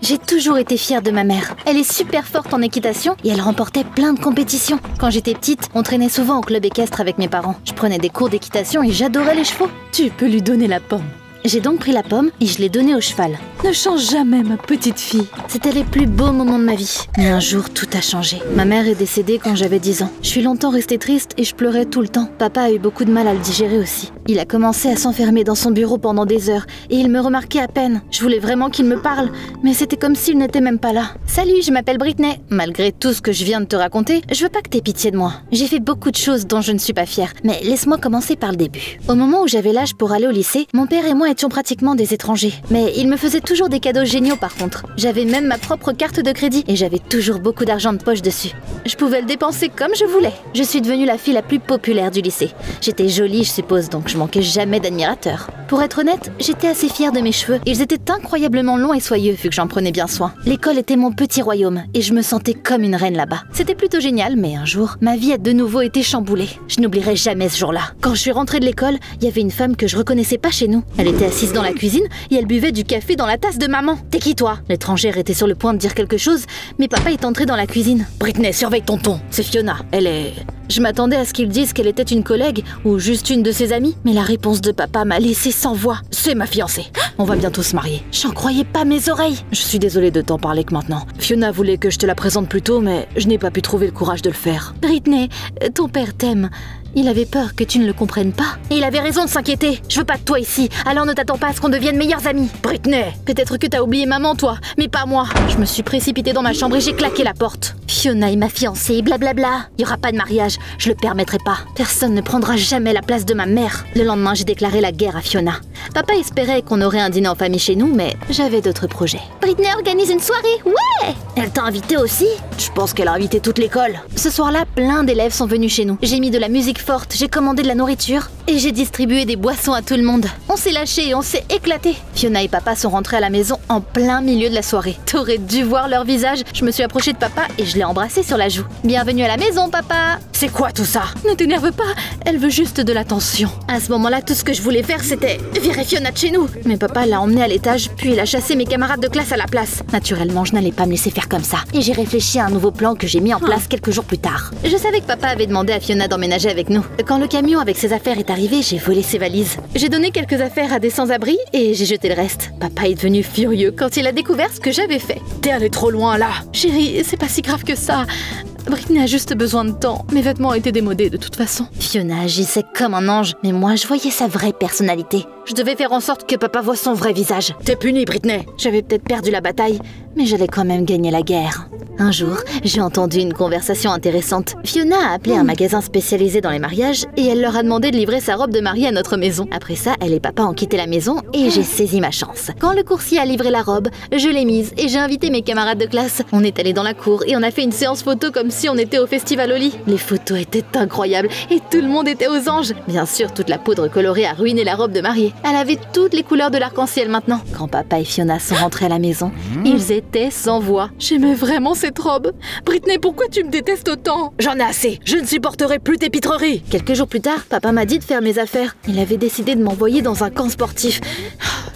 J'ai toujours été fière de ma mère. Elle est super forte en équitation et elle remportait plein de compétitions. Quand j'étais petite, on traînait souvent au club équestre avec mes parents. Je prenais des cours d'équitation et j'adorais les chevaux. Tu peux lui donner la pomme. J'ai donc pris la pomme et je l'ai donnée au cheval. Ne change jamais, ma petite fille. C'était les plus beaux moments de ma vie. Mais un jour, tout a changé. Ma mère est décédée quand j'avais 10 ans. Je suis longtemps restée triste et je pleurais tout le temps. Papa a eu beaucoup de mal à le digérer aussi. Il a commencé à s'enfermer dans son bureau pendant des heures et il me remarquait à peine. Je voulais vraiment qu'il me parle, mais c'était comme s'il n'était même pas là. Salut, je m'appelle Britney. Malgré tout ce que je viens de te raconter, je veux pas que t'aies pitié de moi. J'ai fait beaucoup de choses dont je ne suis pas fière, mais laisse-moi commencer par le début. Au moment où j'avais l'âge pour aller au lycée, mon père et moi étions pratiquement des étrangers. Mais il me faisait toujours des cadeaux géniaux par contre. J'avais même ma propre carte de crédit et j'avais toujours beaucoup d'argent de poche dessus. Je pouvais le dépenser comme je voulais. Je suis devenue la fille la plus populaire du lycée. J'étais jolie, je suppose, donc je manquais jamais d'admirateurs. Pour être honnête, j'étais assez fière de mes cheveux. Ils étaient incroyablement longs et soyeux vu que j'en prenais bien soin. L'école était mon petit royaume et je me sentais comme une reine là-bas. C'était plutôt génial, mais un jour, ma vie a de nouveau été chamboulée. Je n'oublierai jamais ce jour-là. Quand je suis rentrée de l'école, il y avait une femme que je reconnaissais pas chez nous. Elle était assise dans la cuisine et elle buvait du café dans la tasse de maman. T'es qui toi? L'étrangère était sur le point de dire quelque chose, mais papa est entré dans la cuisine. Britney, surveille ton ton. C'est Fiona. Elle est... Je m'attendais à ce qu'il dise qu'elle était une collègue ou juste une de ses amies, mais la réponse de papa m'a laissée sans voix. C'est ma fiancée. On va bientôt se marier. J'en croyais pas mes oreilles. Je suis désolée de t'en parler que maintenant. Fiona voulait que je te la présente plus tôt, mais je n'ai pas pu trouver le courage de le faire. Britney, ton père t'aime. Il avait peur que tu ne le comprennes pas. Et il avait raison de s'inquiéter. Je veux pas de toi ici, alors ne t'attends pas à ce qu'on devienne meilleurs amis. Britney! Peut-être que t'as oublié maman, toi, mais pas moi. Je me suis précipitée dans ma chambre et j'ai claqué la porte. Fiona est ma fiancée, blablabla. Il y aura pas de mariage, je le permettrai pas. Personne ne prendra jamais la place de ma mère. Le lendemain, j'ai déclaré la guerre à Fiona. Papa espérait qu'on aurait un dîner en famille chez nous, mais j'avais d'autres projets. Britney organise une soirée, ouais! Elle t'a invité aussi? Je pense qu'elle a invité toute l'école. Ce soir-là, plein d'élèves sont venus chez nous. J'ai mis de la musique forte, j'ai commandé de la nourriture et j'ai distribué des boissons à tout le monde. On s'est lâchés et on s'est éclatés. Fiona et papa sont rentrés à la maison en plein milieu de la soirée. T'aurais dû voir leur visage. Je me suis approchée de papa et je l'ai embrassé sur la joue. Bienvenue à la maison, papa! C'est quoi tout ça? Ne t'énerve pas, elle veut juste de l'attention. À ce moment-là, tout ce que je voulais faire, c'était virer Fiona de chez nous. Mais papa l'a emmenée à l'étage, puis il a chassé mes camarades de classe à la place. Naturellement, je n'allais pas me laisser faire comme ça. Et j'ai réfléchi à un nouveau plan que j'ai mis en place quelques jours plus tard. Je savais que papa avait demandé à Fiona d'emménager avec nous. Quand le camion avec ses affaires est arrivé, j'ai volé ses valises. J'ai donné quelques affaires à des sans-abri et j'ai jeté le reste. Papa est devenu furieux quand il a découvert ce que j'avais fait. T'es allée trop loin là. Chérie, c'est pas si grave que ça. Britney a juste besoin de temps. Mes vêtements étaient démodés de toute façon. Fiona agissait comme un ange, mais moi je voyais sa vraie personnalité. Je devais faire en sorte que papa voie son vrai visage. T'es punie, Britney. J'avais peut-être perdu la bataille, mais j'allais quand même gagner la guerre. Un jour, j'ai entendu une conversation intéressante. Fiona a appelé un magasin spécialisé dans les mariages et elle leur a demandé de livrer sa robe de mariée à notre maison. Après ça, elle et papa ont quitté la maison et j'ai saisi ma chance. Quand le coursier a livré la robe, je l'ai mise et j'ai invité mes camarades de classe. On est allé dans la cour et on a fait une séance photo comme si on était au festival Oli. Les photos étaient incroyables et tout le monde était aux anges. Bien sûr, toute la poudre colorée a ruiné la robe de mariée. Elle avait toutes les couleurs de l'arc-en-ciel maintenant. Quand papa et Fiona sont rentrés à la maison, ils étaient sans voix. J'aimais vraiment cette robe. Britney, pourquoi tu me détestes autant? J'en ai assez. Je ne supporterai plus tes pitreries. Quelques jours plus tard, papa m'a dit de faire mes affaires. Il avait décidé de m'envoyer dans un camp sportif.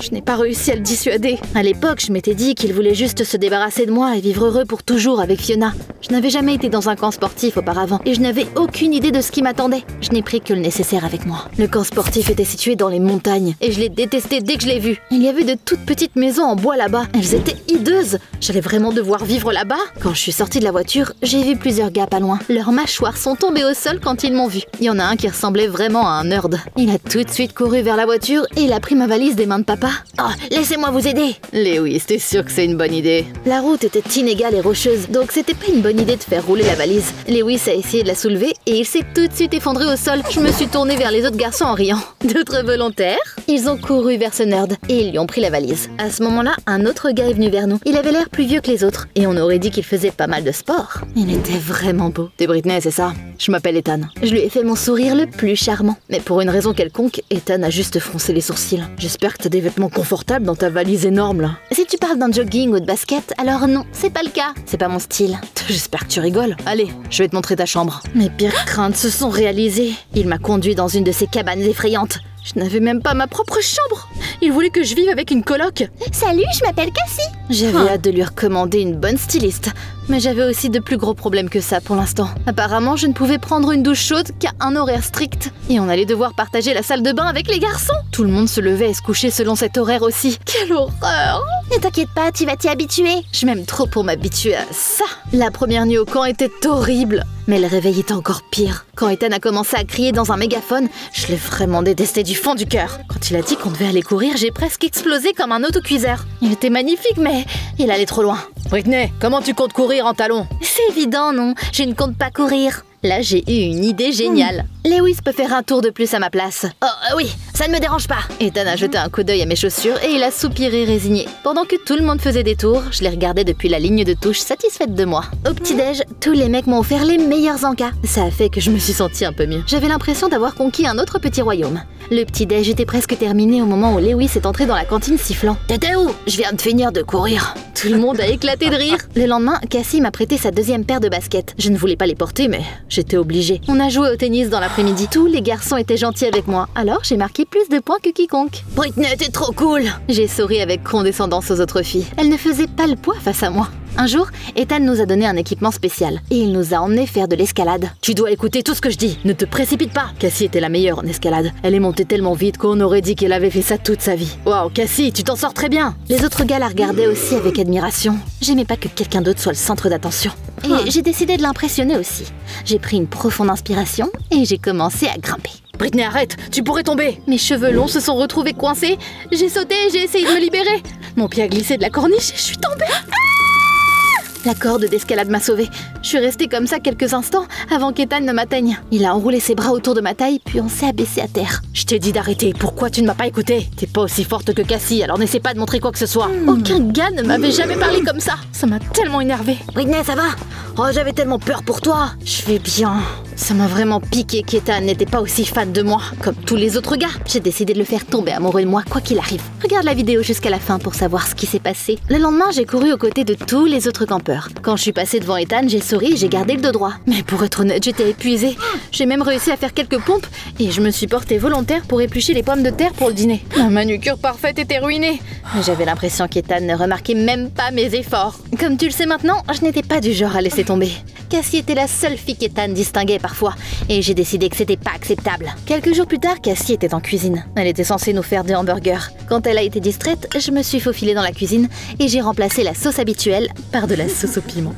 Je n'ai pas réussi à le dissuader. À l'époque, je m'étais dit qu'il voulait juste se débarrasser de moi et vivre heureux pour toujours avec Fiona. Je n'avais jamais été dans un camp sportif auparavant et je n'avais aucune idée de ce qui m'attendait. Je n'ai pris que le nécessaire avec moi. Le camp sportif était situé dans les montagnes et je l'ai détesté dès que je l'ai vu. Il y avait de toutes petites maisons en bois là-bas. Elles étaient hideuses. J'allais vraiment devoir vivre là-bas? Quand je suis sortie de la voiture, j'ai vu plusieurs gars pas loin. Leurs mâchoires sont tombées au sol quand ils m'ont vu. Il y en a un qui ressemblait vraiment à un nerd. Il a tout de suite couru vers la voiture et il a pris ma valise des mains de papa. Oh, laissez-moi vous aider! Lewis, t'es sûr que c'est une bonne idée? La route était inégale et rocheuse, donc c'était pas une bonne idée de faire rouler la valise. Lewis a essayé de la soulever et il s'est tout de suite effondré au sol. Je me suis tournée vers les autres garçons en riant. D'autres volontaires? Ils ont couru vers ce nerd et ils lui ont pris la valise. À ce moment-là, un autre gars est venu vers nous. Il avait l'air plus vieux que les autres et on aurait dit qu'il faisait pas mal de sport. Il était vraiment beau. T'es Britney, c'est ça? Je m'appelle Ethan. Je lui ai fait mon sourire le plus charmant. Mais pour une raison quelconque, Ethan a juste froncé les sourcils. J'espère que t'as des vêtements confortables dans ta valise énorme là. Si tu parles d'un jogging ou de basket, alors non, c'est pas le cas. C'est pas mon style. J'espère que tu rigoles. Allez, je vais te montrer ta chambre. Mes pires craintes se sont réalisées. Il m'a conduit dans une de ces cabanes effrayantes. Je n'avais même pas ma propre chambre. Il voulait que je vive avec une coloc. Salut, je m'appelle Cassie. J'avais hâte de lui recommander une bonne styliste. Mais j'avais aussi de plus gros problèmes que ça pour l'instant. Apparemment, je ne pouvais prendre une douche chaude qu'à un horaire strict. Et on allait devoir partager la salle de bain avec les garçons. Tout le monde se levait et se couchait selon cet horaire aussi. Quelle horreur! Ne t'inquiète pas, tu vas t'y habituer. Je m'aime trop pour m'habituer à ça. La première nuit au camp était horrible. Mais le réveil était encore pire. Quand Ethan a commencé à crier dans un mégaphone, je l'ai vraiment détesté du fond du cœur. Quand il a dit qu'on devait aller courir, j'ai presque explosé comme un autocuiseur. Il était magnifique, mais il allait trop loin. Britney, comment tu comptes courir en talons? C'est évident, non? Je ne compte pas courir. Là, j'ai eu une idée géniale. Lewis peut faire un tour de plus à ma place. Oh, oui, ça ne me dérange pas. Ethan a jeté un coup d'œil à mes chaussures et il a soupiré résigné. Pendant que tout le monde faisait des tours, je les regardais depuis la ligne de touche, satisfaite de moi. Au petit-déj, tous les mecs m'ont offert les meilleurs encas. Ça a fait que je me suis sentie un peu mieux. J'avais l'impression d'avoir conquis un autre petit royaume. Le petit-déj était presque terminé au moment où Lewis est entré dans la cantine sifflant. T'étais où? Je viens de finir de courir. Tout le monde a éclaté de rire. Le lendemain, Cassie m'a prêté sa deuxième paire de baskets. Je ne voulais pas les porter, mais j'étais obligée. On a joué au tennis dans l'après-midi. Tous les garçons étaient gentils avec moi, alors j'ai marqué plus de points que quiconque. Britney, t'es trop cool. J'ai souri avec condescendance aux autres filles. Elles ne faisaient pas le poids face à moi. Un jour, Ethan nous a donné un équipement spécial et il nous a emmenés faire de l'escalade. Tu dois écouter tout ce que je dis, ne te précipite pas. Cassie était la meilleure en escalade. Elle est montée tellement vite qu'on aurait dit qu'elle avait fait ça toute sa vie. Waouh, Cassie, tu t'en sors très bien. Les autres gars la regardaient aussi avec admiration. J'aimais pas que quelqu'un d'autre soit le centre d'attention. Et j'ai décidé de l'impressionner aussi. J'ai pris une profonde inspiration et j'ai commencé à grimper. Britney, arrête, tu pourrais tomber. Mes cheveux longs se sont retrouvés coincés. J'ai sauté et j'ai essayé de me libérer. Mon pied a glissé de la corniche et je suis tombée. La corde d'escalade m'a sauvée. Je suis restée comme ça quelques instants avant qu'Ethan ne m'atteigne. Il a enroulé ses bras autour de ma taille, puis on s'est abaissé à terre. Je t'ai dit d'arrêter, pourquoi tu ne m'as pas écouté? T'es pas aussi forte que Cassie, alors n'essaie pas de montrer quoi que ce soit. Aucun gars ne m'avait jamais parlé comme ça. Ça m'a tellement énervée. Britney, ça va? Oh, j'avais tellement peur pour toi. Je vais bien. Ça m'a vraiment piqué qu'Ethan n'était pas aussi fan de moi, comme tous les autres gars. J'ai décidé de le faire tomber amoureux de moi, quoi qu'il arrive. Regarde la vidéo jusqu'à la fin pour savoir ce qui s'est passé. Le lendemain, j'ai couru aux côtés de tous les autres campeurs. Quand je suis passée devant Ethan, j'ai souri et j'ai gardé le dos droit. Mais pour être honnête, j'étais épuisée. J'ai même réussi à faire quelques pompes et je me suis portée volontaire pour éplucher les pommes de terre pour le dîner. Ma manucure parfaite était ruinée. J'avais l'impression qu'Ethan ne remarquait même pas mes efforts. Comme tu le sais maintenant, je n'étais pas du genre à laisser tomber. Cassie était la seule fille qu'Ethan distinguait parfois, et j'ai décidé que c'était pas acceptable. Quelques jours plus tard, Cassie était en cuisine. Elle était censée nous faire des hamburgers. Quand elle a été distraite, je me suis faufilée dans la cuisine et j'ai remplacé la sauce habituelle par de la sauce au piment.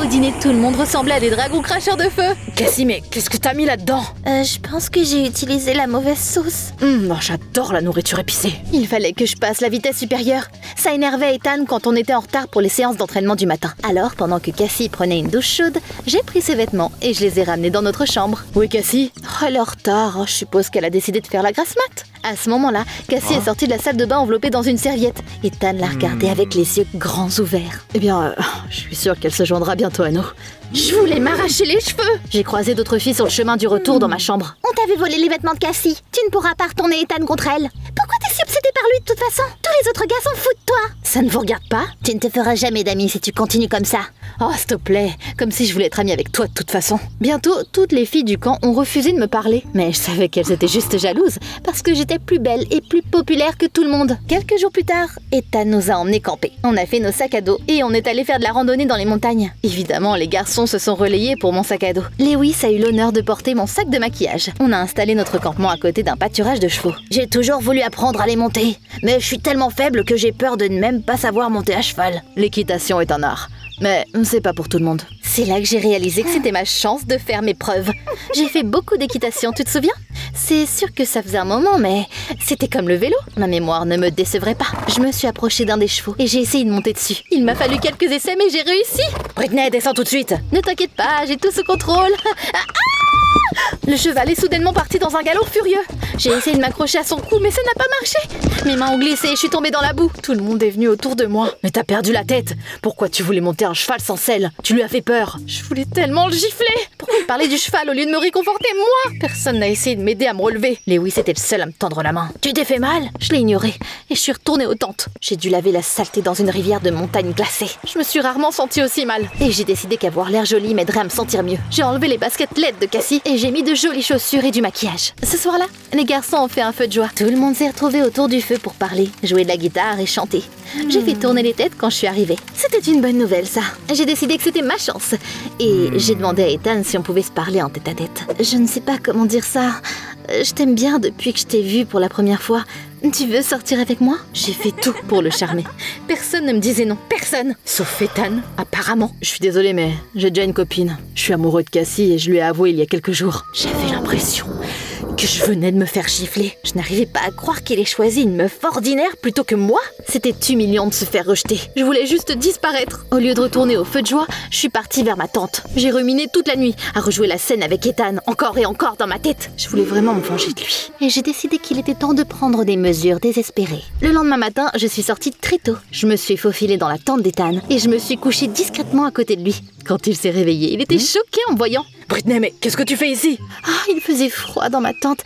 Au dîner, tout le monde ressemblait à des dragons cracheurs de feu. Cassie, mais qu'est-ce que t'as mis là-dedans? Je pense que j'ai utilisé la mauvaise sauce. J'adore la nourriture épicée. Il fallait que je passe la vitesse supérieure. Ça énervait Ethan quand on était en retard pour les séances d'entraînement du matin. Alors, pendant que Cassie prenait une douche chaude, j'ai pris ses vêtements et je les ai ramenés dans notre chambre. Où est Cassie? Elle est en retard, je suppose qu'elle a décidé de faire la grasse mat. À ce moment-là, Cassie est sortie de la salle de bain enveloppée dans une serviette. Ethan l'a regardée avec les yeux grands ouverts. Eh bien, je suis sûre qu'elle se joindra bientôt à nous. Je voulais m'arracher les cheveux. J'ai croisé d'autres filles sur le chemin du retour dans ma chambre. On t'avait volé les vêtements de Cassie. Tu ne pourras pas retourner Ethan contre elle. Pourquoi t'es si obsédée par lui de toute façon? Tous les autres gars s'en foutent de toi. Ça ne vous regarde pas? Tu ne te feras jamais d'amis si tu continues comme ça. Oh, s'il te plaît, comme si je voulais être amie avec toi de toute façon. Bientôt, toutes les filles du camp ont refusé de me parler. Mais je savais qu'elles étaient juste jalouses, parce que j'étais plus belle et plus populaire que tout le monde. Quelques jours plus tard, Ethan nous a emmenés camper. On a fait nos sacs à dos et on est allé faire de la randonnée dans les montagnes. Évidemment, les garçons se sont relayés pour mon sac à dos. Lewis a eu l'honneur de porter mon sac de maquillage. On a installé notre campement à côté d'un pâturage de chevaux. J'ai toujours voulu apprendre à les monter, mais je suis tellement faible que j'ai peur de ne même pas savoir monter à cheval. L'équitation est un art, mais c'est pas pour tout le monde. C'est là que j'ai réalisé que c'était ma chance de faire mes preuves. J'ai fait beaucoup d'équitation, tu te souviens? C'est sûr que ça faisait un moment, mais c'était comme le vélo. Ma mémoire ne me décevrait pas. Je me suis approchée d'un des chevaux et j'ai essayé de monter dessus. Il m'a fallu quelques essais, mais j'ai réussi. Britney, descends tout de suite. Ne t'inquiète pas, j'ai tout sous contrôle. Le cheval est soudainement parti dans un galop furieux. J'ai essayé de m'accrocher à son cou, mais ça n'a pas marché. Mes mains ont glissé et je suis tombée dans la boue. Tout le monde est venu autour de moi. Mais t'as perdu la tête. Pourquoi tu voulais monter un cheval sans selle? Tu lui as fait peur. Je voulais tellement le gifler. Pourquoi il parlait du cheval au lieu de me réconforter, moi? Personne n'a essayé de m'aider à me relever. Lewis était le seul à me tendre la main. Tu t'es fait mal? Je l'ai ignoré et je suis retournée aux tentes. J'ai dû laver la saleté dans une rivière de montagne glacée. Je me suis rarement sentie aussi mal. Et j'ai décidé qu'avoir l'air jolie m'aiderait à me sentir mieux. J'ai enlevé les baskets laides de Cassie et j'ai mis de jolies chaussures et du maquillage. Ce soir-là, les garçons ont fait un feu de joie. Tout le monde s'est retrouvé autour du feu pour parler, jouer de la guitare et chanter. J'ai fait tourner les têtes quand je suis arrivée. C'était une bonne nouvelle, ça. J'ai décidé que c'était ma chance. Et j'ai demandé à Ethan si on pouvait se parler en tête-à-tête. Je ne sais pas comment dire ça. Je t'aime bien depuis que je t'ai vue pour la première fois. Tu veux sortir avec moi? J'ai fait tout pour le charmer. Personne ne me disait non. Personne. Sauf Ethan, apparemment. Je suis désolée, mais j'ai déjà une copine. Je suis amoureux de Cassie et je lui ai avoué il y a quelques jours. J'avais l'impression que je venais de me faire gifler. Je n'arrivais pas à croire qu'il ait choisi une meuf ordinaire plutôt que moi. C'était humiliant de se faire rejeter. Je voulais juste disparaître. Au lieu de retourner au feu de joie, je suis partie vers ma tante. J'ai ruminé toute la nuit à rejouer la scène avec Ethan, encore et encore dans ma tête. Je voulais vraiment me venger de lui. Et j'ai décidé qu'il était temps de prendre des mesures désespérées. Le lendemain matin, je suis sortie très tôt. Je me suis faufilée dans la tente d'Ethan et je me suis couchée discrètement à côté de lui. Quand il s'est réveillé, il était choqué en me voyant. Britney, mais qu'est-ce que tu fais ici? Il faisait froid dans ma tente.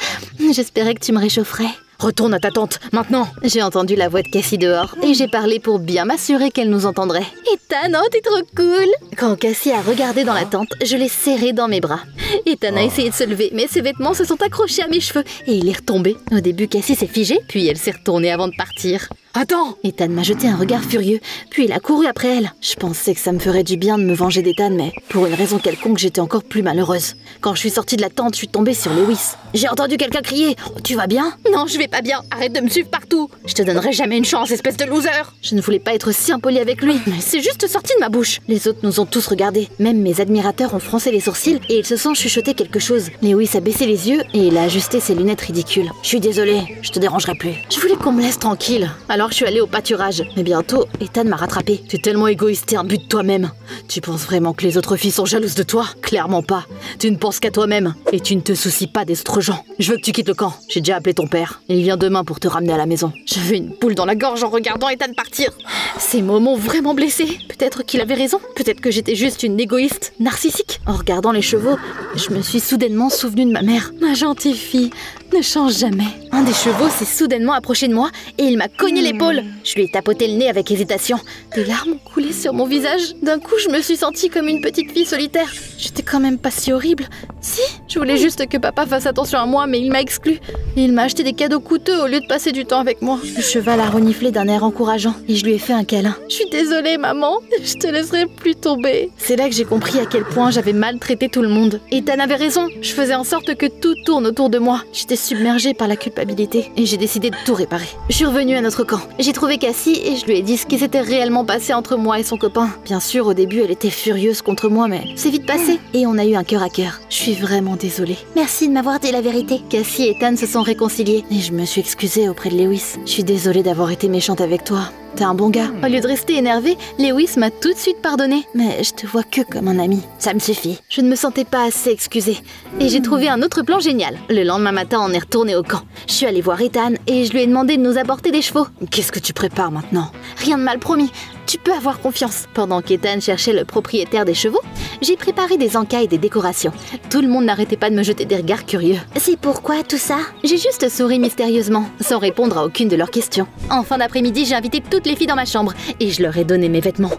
J'espérais que tu me réchaufferais. Retourne à ta tante, maintenant. J'ai entendu la voix de Cassie dehors et j'ai parlé pour bien m'assurer qu'elle nous entendrait. Ethan, oh, t'es trop cool! Quand Cassie a regardé dans la tente, je l'ai serré dans mes bras. Ethan a essayé de se lever, mais ses vêtements se sont accrochés à mes cheveux et il est retombé. Au début, Cassie s'est figée, puis elle s'est retournée avant de partir. Attends! Ethan m'a jeté un regard furieux, puis il a couru après elle. Je pensais que ça me ferait du bien de me venger d'Ethan, mais pour une raison quelconque, j'étais encore plus malheureuse. Quand je suis sortie de la tente, je suis tombée sur Lewis. J'ai entendu quelqu'un crier « Oh, tu vas bien ?» Non, je vais pas bien. Arrête de me suivre partout. Je te donnerai jamais une chance, espèce de loser. Je ne voulais pas être si impolie avec lui, mais c'est juste sorti de ma bouche. Les autres nous ont tous regardés. Même mes admirateurs ont froncé les sourcils et ils se sont chuchotés quelque chose. Lewis a baissé les yeux et il a ajusté ses lunettes ridicules. Je suis désolée, je te dérangerai plus. Je voulais qu'on me laisse tranquille. Alors je suis allée au pâturage. Mais bientôt, Ethan m'a rattrapée. T'es tellement égoïste et imbu de toi-même. Tu penses vraiment que les autres filles sont jalouses de toi? Clairement pas. Tu ne penses qu'à toi-même et tu ne te soucies pas des autres gens. Je veux que tu quittes le camp. J'ai déjà appelé ton père. Il vient demain pour te ramener à la maison. J'avais une boule dans la gorge en regardant Ethan partir. Ces mots m'ont vraiment blessée. Peut-être qu'il avait raison. Peut-être que j'étais juste une égoïste narcissique. En regardant les chevaux, je me suis soudainement souvenue de ma mère. Ma gentille fille ne change jamais. Un des chevaux s'est soudainement approché de moi et il m'a cogné l'épaule. Je lui ai tapoté le nez avec hésitation. Des larmes ont coulé sur mon visage. D'un coup, je me suis sentie comme une petite fille solitaire. J'étais quand même pas si horrible. Si, je voulais juste que papa fasse attention à moi, mais il m'a exclue. Et il m'a acheté des cadeaux coûteux au lieu de passer du temps avec moi. Le cheval a reniflé d'un air encourageant et je lui ai fait un câlin. Je suis désolée, maman. Je te laisserai plus tomber. C'est là que j'ai compris à quel point j'avais maltraité tout le monde. Ethan avait raison. Je faisais en sorte que tout tourne autour de moi. J'étais submergée par la culpabilité et j'ai décidé de tout réparer. Je suis revenue à notre camp. J'ai trouvé Cassie et je lui ai dit ce qui s'était réellement passé entre moi et son copain. Bien sûr, au début, elle était furieuse contre moi, mais c'est vite passé et on a eu un cœur à cœur. Je suis vraiment désolée. Merci de m'avoir dit la vérité. Cassie et Ethan se sont réconciliés et je me suis excusée auprès de Lewis. Je suis désolée d'avoir été méchante avec toi. T'es un bon gars. Au lieu de rester énervée, Lewis m'a tout de suite pardonné. Mais je te vois que comme un ami. Ça me suffit. Je ne me sentais pas assez excusée. Et j'ai trouvé un autre plan génial. Le lendemain matin, on est retourné au camp. Je suis allée voir Ethan et je lui ai demandé de nous apporter des chevaux. Qu'est-ce que tu prépares maintenant? Rien de mal, promis. Tu peux avoir confiance. Pendant qu'Ethan cherchait le propriétaire des chevaux, j'ai préparé des encas et des décorations. Tout le monde n'arrêtait pas de me jeter des regards curieux. C'est pourquoi tout ça? J'ai juste souri mystérieusement, sans répondre à aucune de leurs questions. En fin d'après-midi, j'ai invité toutes les filles dans ma chambre et je leur ai donné mes vêtements.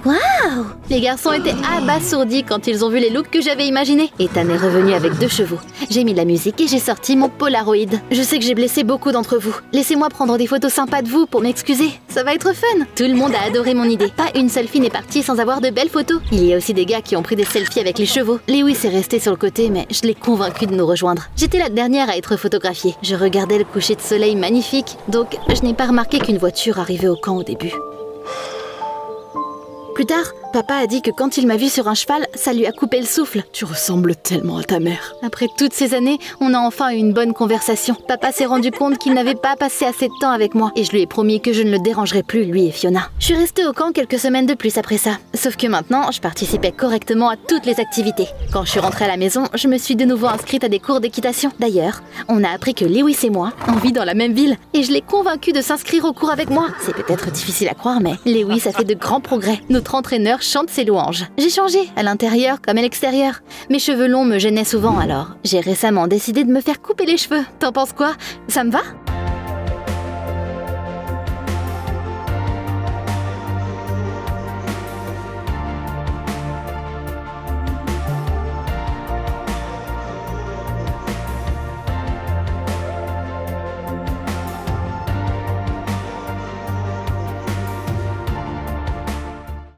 Waouh! Les garçons étaient abasourdis quand ils ont vu les looks que j'avais imaginés. Ethan est revenu avec 2 chevaux. J'ai mis de la musique et j'ai sorti mon Polaroid. Je sais que j'ai blessé beaucoup d'entre vous. Laissez-moi prendre des photos sympas de vous pour m'excuser. Ça va être fun. Tout le monde a adoré mon idée. Pas une seule fille n'est partie sans avoir de belles photos. Il y a aussi des gars qui ont pris des selfies avec les chevaux. Lewis est resté sur le côté, mais je l'ai convaincu de nous rejoindre. J'étais la dernière à être photographiée. Je regardais le coucher de soleil magnifique, donc je n'ai pas remarqué qu'une voiture arrivait au camp au début. Plus tard, papa a dit que quand il m'a vue sur un cheval, ça lui a coupé le souffle. Tu ressembles tellement à ta mère. Après toutes ces années, on a enfin eu une bonne conversation. Papa s'est rendu compte qu'il n'avait pas passé assez de temps avec moi et je lui ai promis que je ne le dérangerais plus, lui et Fiona. Je suis restée au camp quelques semaines de plus après ça. Sauf que maintenant, je participais correctement à toutes les activités. Quand je suis rentrée à la maison, je me suis de nouveau inscrite à des cours d'équitation. D'ailleurs, on a appris que Lewis et moi, on vit dans la même ville et je l'ai convaincu de s'inscrire au cours avec moi. C'est peut-être difficile à croire, mais Lewis a fait de grands progrès. Notre entraîneur chante ses louanges. J'ai changé, à l'intérieur comme à l'extérieur. Mes cheveux longs me gênaient souvent alors. J'ai récemment décidé de me faire couper les cheveux. T'en penses quoi? Ça me va?